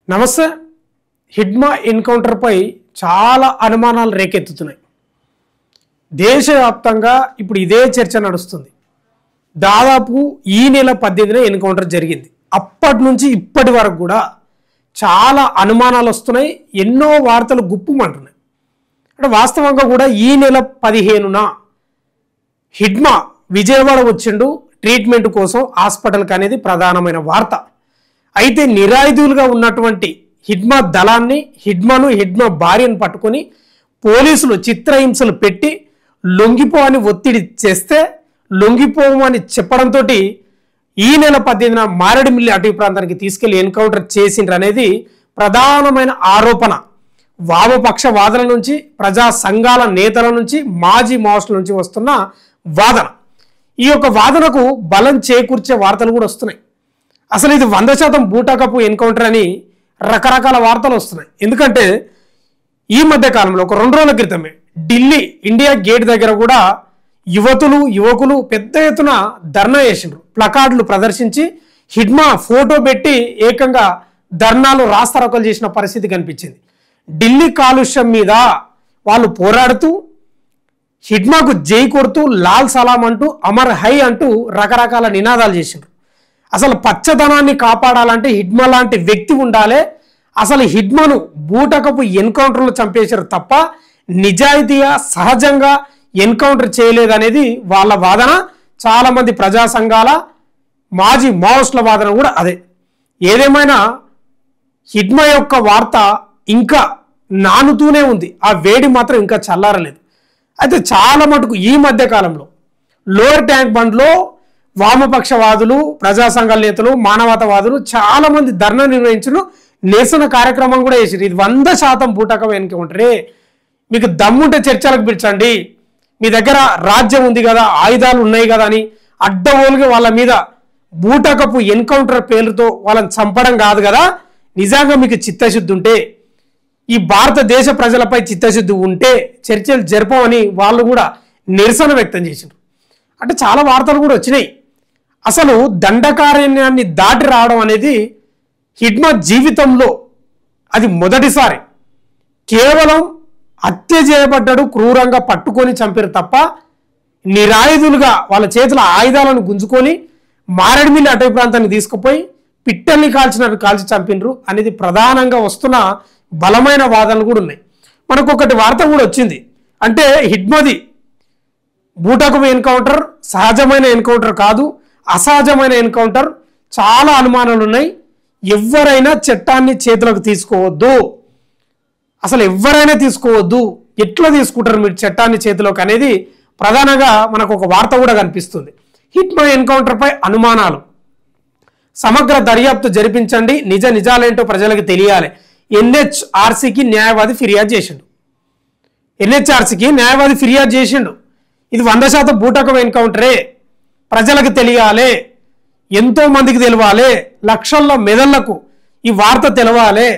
నమస్తే. హిడ్మా ఎన్కౌంటర్ పై చాలా అనుమానాలు రేకెత్తుతున్నాయి. దేశవ్యాప్తంగా ఇప్పుడు ఇదే చర్చ నడుస్తుంది. దాదాపు ఈ నెల 18న ఎన్కౌంటర్ జరిగింది. అప్పటి నుంచి ఇప్పటి వరకు కూడా చాలా అనుమానాలు వస్తున్నాయి. ఎన్నో వార్తలు గుప్పుమంటున్నాయి. అంటే వాస్తవంగా కూడా ఈ నెల 15న హిడ్మా విజయవాడ వచ్చిండు ట్రీట్మెంట్ కోసం హాస్పిటల్కి అనేది ప్రధానమైన వార్త. అయితే నిరాయుధులుగా ఉన్నటువంటి హిడ్మా దళాన్ని హిడ్మా భార్యను పట్టుకొని పోలీసులు చిత్రహింసలు పెట్టి లొంగిపోవని ఒత్తిడి చేస్తే లొంగిపోవని చెప్పడంతో ఈ నెల 18న మారేడుమిల్లి అటవీ ప్రాంతానికి తీసుకెళ్లి ఎన్కౌంటర్ చేసిండ్రు అనేది ప్రధానమైన ఆరోపణ. వామపక్ష వాదన నుంచి, ప్రజా సంఘాల నేతల నుంచి, మాజీ మావోయిస్టుల నుంచి వస్తున్న వాదన. ఈ యొక్క వాదనకు బలం చేకూర్చే వార్తలు కూడా వస్తున్నాయి. అసలు ఇది 100% బూటకపు ఎన్కౌంటర్ అని రకరకాల వార్తలు వస్తున్నాయి. ఎందుకంటే ఈ మధ్య కాలంలో ఒక 2 రోజుల క్రితమే ఢిల్లీ ఇండియా గేట్ దగ్గర కూడా యువకులు పెద్ద ఎత్తున ధర్నా చేసిండ్రు. ప్లకార్డులు ప్రదర్శించి హిడ్మా ఫోటో పెట్టి ఏకంగా ధర్నాలు రాస్తారోకలు చేసిన పరిస్థితి కనిపించింది. ఢిల్లీ కాలుష్యం మీద వాళ్ళు పోరాడుతూ హిడ్మాకు జై కొడుతూ లాల్ సలాం అంటూ అమర్ హై అంటూ రకరకాల నినాదాలు చేసిండ్రు. అసలు పచ్చదనాన్ని కాపాడాలంటే హిడ్మా లాంటి వ్యక్తి ఉండాలి. అసలు హిడ్మాను బూటకపు ఎన్కౌంటర్లో చంపేశారు తప్ప నిజాయితీగా సహజంగా ఎన్కౌంటర్ చేయలేదనేది వాళ్ళ వాదన. చాలామంది ప్రజా సంఘాల మాజీ మావోయిస్టుల వాదన కూడా అదే. ఏదేమైనా హిడ్మా యొక్క వార్త ఇంకా నానుతూనే ఉంది. ఆ వేడి మాత్రం ఇంకా చల్లారలేదు. అయితే చాలా మటుకు ఈ మధ్య కాలంలో లోయర్ ట్యాంక్ బండ్లో వామపక్షవాదులు, ప్రజా సంఘాల నేతలు, మానవతావాదులు చాలా మంది ధర్నా నిర్వహించిన నిరసన కార్యక్రమం కూడా చేశారు. ఇది 100% బూటకం ఎన్కౌంటరే. మీకు దమ్ముంటే చర్చలకు పిలిచండి, మీ దగ్గర రాజ్యం ఉంది కదా, ఆయుధాలు ఉన్నాయి కదా అని అడ్డగోలుగా వాళ్ళ మీద బూటకపు ఎన్కౌంటర్ పేర్లతో వాళ్ళని చంపడం కాదు కదా. నిజంగా మీకు చిత్తశుద్ధి ఉంటే, ఈ భారతదేశ ప్రజలపై చిత్తశుద్ధి ఉంటే చర్చలు జరపమని వాళ్ళు కూడా నిరసన వ్యక్తం చేశారు. అంటే చాలా వార్తలు కూడా వచ్చినాయి. అసలు దండకారణ్యాన్ని దాటి రావడం అనేది హిడ్మా జీవితంలో అది మొదటిసారి. కేవలం హత్య చేయబడ్డాడు, క్రూరంగా పట్టుకొని చంపారు తప్ప నిరాయుధులుగా వాళ్ళ చేతుల ఆయుధాలను గుంజుకొని మారేడుమిల్లి అటవీ ప్రాంతాన్ని తీసుకుపోయి పిట్టల్ని కాల్చినట్టు కాల్చి చంపినరు అనేది ప్రధానంగా వస్తున్న బలమైన వాదనలు కూడా ఉన్నాయి. మనకు ఒకటి వార్త కూడా వచ్చింది. అంటే హిడ్మాది బూటకపు ఎన్కౌంటర్ సహజమైన ఎన్కౌంటర్ కాదు, అసహజమైన ఎన్కౌంటర్. చాలా అనుమానాలు ఉన్నాయి. ఎవరైనా చట్టాన్ని చేతులకు తీసుకోవద్దు. అసలు ఎవరైనా తీసుకోవద్దు. ఎట్లా తీసుకుంటారు మీరు చట్టాన్ని చేతిలోకి అనేది ప్రధానంగా మనకు ఒక వార్త కూడా కనిపిస్తుంది. హిడ్మా ఎన్కౌంటర్పై అనుమానాలు, సమగ్ర దర్యాప్తు జరిపించండి, నిజాలేంటో ప్రజలకు తెలియాలి. ఎన్హెచ్ఆర్సీకి న్యాయవాది ఫిర్యాదు చేసిండు. ఇది 100% బూటకం ఎన్కౌంటరే, ప్రజలకు తెలియాలి, ఎంతో మందికి తెలవాలి, లక్షల మెదళ్లకు ఈ వార్త తెలవాలి,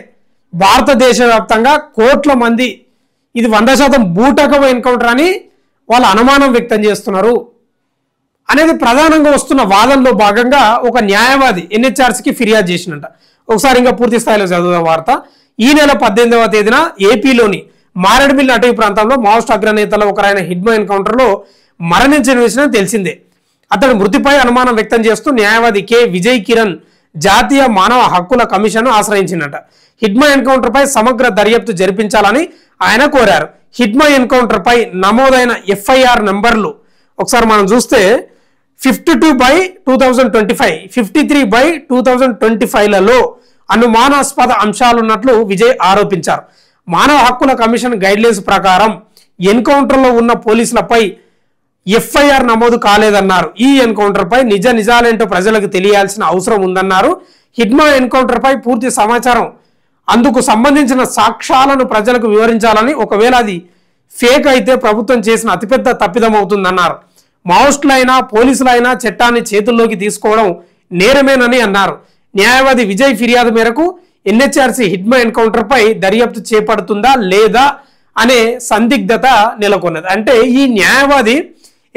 భారతదేశ వ్యాప్తంగా కోట్ల మంది ఇది 100% బూటకం ఎన్కౌంటర్ అని వాళ్ళు అనుమానం వ్యక్తం చేస్తున్నారు అనేది ప్రధానంగా వస్తున్న వాదనలో భాగంగా ఒక న్యాయవాది ఎన్హెచ్ఆర్సీకి ఫిర్యాదు చేసినట్ట. ఒకసారి ఇంకా పూర్తి స్థాయిలో చదువుదాం వార్త. ఈ నెల 18వ తేదీన ఏపీలోని మారేడుమిల్లి అటవీ ప్రాంతంలో మావోయిస్ట్ అగ్రనేతల ఒకరైన హిడ్మా ఎన్కౌంటర్లో మరణించిన విషయం తెలిసిందే. అతడి మృతిపై అనుమానం వ్యక్తం చేస్తూ న్యాయవాది కె విజయ్ కిరణ్ జాతీయ మానవ హక్కుల కమిషన్ ఆశ్రయించినట. హిడ్మా ఎన్కౌంటర్పై సమగ్ర దర్యాప్తు జరిపించాలని ఆయన కోరారు. హిడ్మా ఎన్కౌంటర్పై నమోదైన ఎఫ్ఐఆర్ నెంబర్లు ఒకసారి మనం చూస్తే 52/2025, 53/2025లలో అనుమానాస్పద అంశాలున్నట్లు విజయ్ ఆరోపించారు. మానవ హక్కుల కమిషన్ గైడ్లైన్స్ ప్రకారం ఎన్కౌంటర్లో ఉన్న పోలీసులపై ఎఫ్ఐఆర్ నమోదు కాలేదన్నారు. ఈ ఎన్కౌంటర్పై నిజాలేంటో ప్రజలకు తెలియాల్సిన అవసరం ఉందన్నారు. హిడ్మా ఎన్కౌంటర్పై పూర్తి సమాచారం, అందుకు సంబంధించిన సాక్ష్యాలను ప్రజలకు వివరించాలని, ఒకవేళ అది ఫేక్ అయితే ప్రభుత్వం చేసిన అతిపెద్ద తప్పిదం అవుతుందన్నారు. మావోయిస్టులైనా పోలీసులైనా చట్టాన్ని చేతుల్లోకి తీసుకోవడం నేరమేనని అన్నారు. న్యాయవాది విజయ్ ఫిర్యాదు మేరకు ఎన్హెచ్ఆర్సీ హిడ్మా ఎన్కౌంటర్పై దర్యాప్తు చేపడుతుందా లేదా అనే సందిగ్ధత నెలకొన్నది. అంటే ఈ న్యాయవాది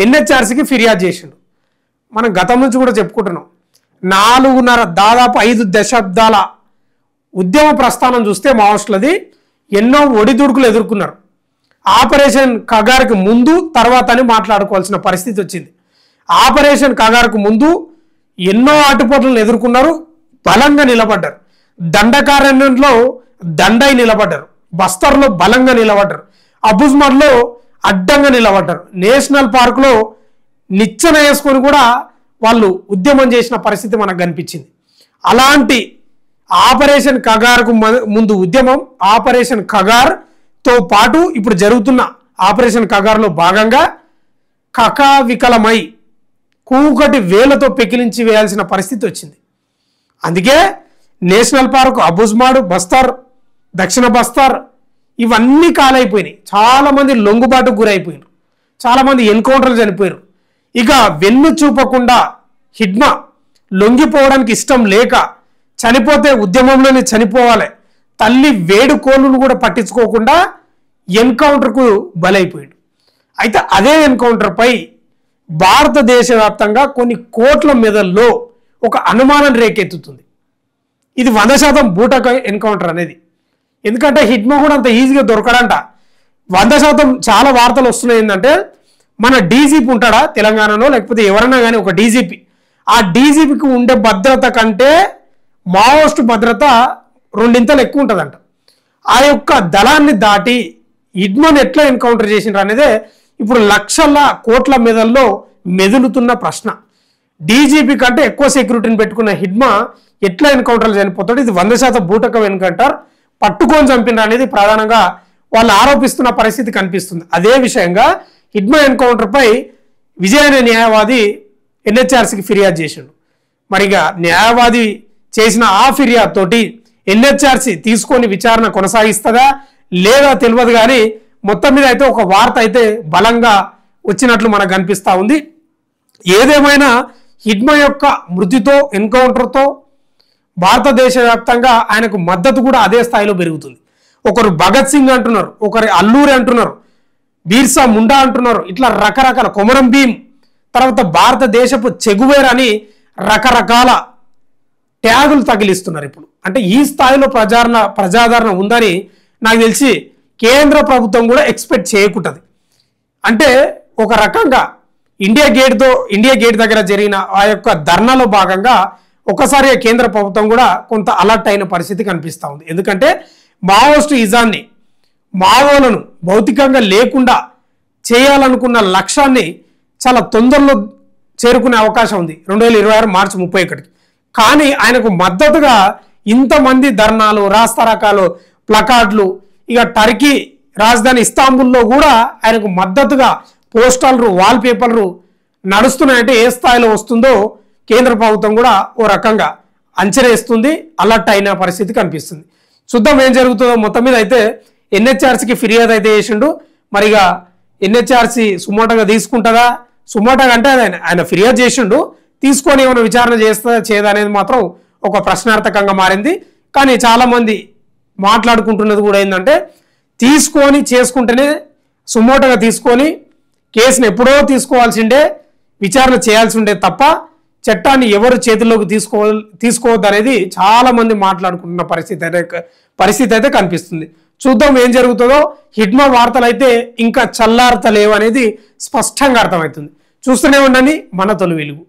ఎన్హెచ్ఆర్సీకి ఫిర్యాదు చేసిండు. మనం గతం నుంచి కూడా చెప్పుకుంటున్నాం. 4.5 దాదాపు 5 దశాబ్దాల ఉద్యమ ప్రస్థానం చూస్తే మావోయిస్టులది ఎన్నో ఒడిదుడుకులు ఎదుర్కొన్నారు. ఆపరేషన్ కగార్కి ముందు తర్వాత అని మాట్లాడుకోవాల్సిన పరిస్థితి వచ్చింది. ఆపరేషన్ కగార్కు ముందు ఎన్నో ఆటుపోట్లను ఎదుర్కొన్నారు, బలంగా నిలబడ్డారు. దండకారణ్యంలో దండై నిలబడ్డారు, బస్తర్లో బలంగా నిలబడ్డారు, అబుజ్మర్లో అడ్డంగా నిలబడ్డారు, నేషనల్ పార్క్లో నిచ్చెన వేసుకొని కూడా వాళ్ళు ఉద్యమం చేసిన పరిస్థితి మనకు కనిపించింది. అలాంటి ఆపరేషన్ కగార్కు ముందు ఉద్యమం, ఆపరేషన్ కగార్తో పాటు ఇప్పుడు జరుగుతున్న ఆపరేషన్ కగార్లో భాగంగా కకావికలమై కూకటి వేలతో పెకిలించి వేయాల్సిన పరిస్థితి వచ్చింది. అందుకే నేషనల్ పార్క్, అబుజ్మాడ్, బస్తర్, దక్షిణ బస్తర్ ఇవన్నీ కాలైపోయినాయి. చాలామంది లొంగుబాటుకు గురైపోయారు, చాలామంది ఎన్కౌంటర్లు చనిపోయారు. ఇక వెన్ను చూపకుండా హిడ్మా లొంగిపోవడానికి ఇష్టం లేక చనిపోతే ఉద్యమంలోనే చనిపోవాలి, తల్లి వేడుకోళ్ళను కూడా పట్టించుకోకుండా ఎన్కౌంటర్కు బలైపోయాడు. అయితే అదే ఎన్కౌంటర్పై భారతదేశ వ్యాప్తంగా కొన్ని కోట్ల మెదల్లో ఒక అనుమానం రేకెత్తుతుంది. ఇది 100% బూటక ఎన్కౌంటర్ అనేది. ఎందుకంటే హిడ్మా కూడా అంత ఈజీగా దొరకడంట. 100% చాలా వార్తలు వస్తున్నాయి. ఏంటంటే మన డీజీపీ ఉంటాడా తెలంగాణలో, లేకపోతే ఎవరన్నా కానీ ఒక డీజీపీ, ఆ డీజీపీకి ఉండే భద్రత కంటే మావోయిస్టు భద్రత 2 ఎక్కువ ఉంటుందంట. ఆ యొక్క దళాన్ని దాటి హిడ్మాను ఎట్లా ఎన్కౌంటర్ చేసినారు అనేదే ఇప్పుడు లక్షల కోట్ల మెదల్లో మెదులుతున్న ప్రశ్న. డీజీపీ కంటే ఎక్కువ సెక్యూరిటీని పెట్టుకున్న హిడ్మా ఎట్లా ఎన్కౌంటర్లు చనిపోతాడు? ఇది 100% బూటకం ఎన్కౌంటర్, పట్టుకొని చంపినారు అనేది ప్రధానంగా వాళ్ళు ఆరోపిస్తున్న పరిస్థితి కనిపిస్తుంది. అదే విషయంగా హిడ్మా ఎన్కౌంటర్పై విజయ్ అనే న్యాయవాది ఎన్హెచ్ఆర్సీకి ఫిర్యాదు చేసిండు. మరిగా న్యాయవాది చేసిన ఆ ఫిర్యాదు తోటి ఎన్హెచ్ఆర్సీ తీసుకొని విచారణ కొనసాగిస్తుందా లేదా తెలియదు. కానీ మొత్తం మీద అయితే ఒక వార్త అయితే బలంగా వచ్చినట్లు మనకు కనిపిస్తూ ఉంది. ఏదేమైనా హిడ్మా యొక్క మృతితో, ఎన్కౌంటర్తో భారతదేశ వ్యాప్తంగా ఆయనకు మద్దతు కూడా అదే స్థాయిలో పెరుగుతుంది. ఒకరు భగత్ సింగ్ అంటున్నారు, ఒకరు అల్లూరి అంటున్నారు, బీర్సా ముండా అంటున్నారు, ఇట్లా రకరకాల కొమరం భీం, తర్వాత భారతదేశపు చెగువేర్ అని రకరకాల ట్యాగులు తగిలిస్తున్నారు ఇప్పుడు. అంటే ఈ స్థాయిలో ప్రజాదరణ ఉందని నాకు తెలిసి కేంద్ర ప్రభుత్వం కూడా ఎక్స్పెక్ట్ చేయకుంటుంది. అంటే ఒక రకంగా ఇండియా గేట్ దగ్గర జరిగిన ఆ యొక్క ధర్నాలో భాగంగా ఒకసారి కేంద్ర ప్రభుత్వం కూడా కొంత అలర్ట్ అయిన పరిస్థితి కనిపిస్తూ ఉంది. ఎందుకంటే మావోయిస్టు ఇజాన్ని, మావోలను భౌతికంగా లేకుండా చేయాలనుకున్న లక్ష్యాన్ని చాలా తొందరలో చేరుకునే అవకాశం ఉంది 2026 మార్చి 31కి. కానీ ఆయనకు మద్దతుగా ఇంతమంది ధర్నాలు, రాస్తారోకాలు, ప్లకార్డులు, ఇక టర్కీ రాజధాని ఇస్తాంబుల్లో కూడా ఆయనకు మద్దతుగా పోస్టర్లు, వాల్పేపర్లు నడుస్తున్నాయంటే ఏ స్థాయిలో వస్తుందో కేంద్ర ప్రభుత్వం కూడా ఓ రకంగా అంచనా వేస్తుంది, అలర్ట్ అయిన పరిస్థితి కనిపిస్తుంది. చూద్దాం ఏం జరుగుతుందో. మొత్తం మీద అయితే ఎన్హెచ్ఆర్సీకి ఫిర్యాదు అయితే చేసిండు. మరిగా ఎన్హెచ్ఆర్సీ సుమోటగా తీసుకుంటుందా? సుమోటగా అంటే ఆయన ఫిర్యాదు చేసిండు, తీసుకొని ఏమైనా విచారణ చేస్తా చేయదా అనేది మాత్రం ఒక ప్రశ్నార్థకంగా మారింది. కానీ చాలామంది మాట్లాడుకుంటున్నది కూడా ఏంటంటే తీసుకొని చేసుకుంటేనే, సుమోటగా తీసుకొని కేసును ఎప్పుడో తీసుకోవాల్సిందే, విచారణ చేయాల్సి ఉండే తప్ప చట్టాన్ని ఎవరు చేతుల్లోకి తీసుకోవద్దు అనేది చాలా మంది మాట్లాడుకుంటున్న పరిస్థితి అయితే కనిపిస్తుంది. చూద్దాం ఏం జరుగుతుందో. హిడ్మా వార్తలు అయితే ఇంకా చల్లారతలేవు అనేది స్పష్టంగా అర్థమవుతుంది. చూస్తూనే ఉండండి మన తొలి వెలుగు.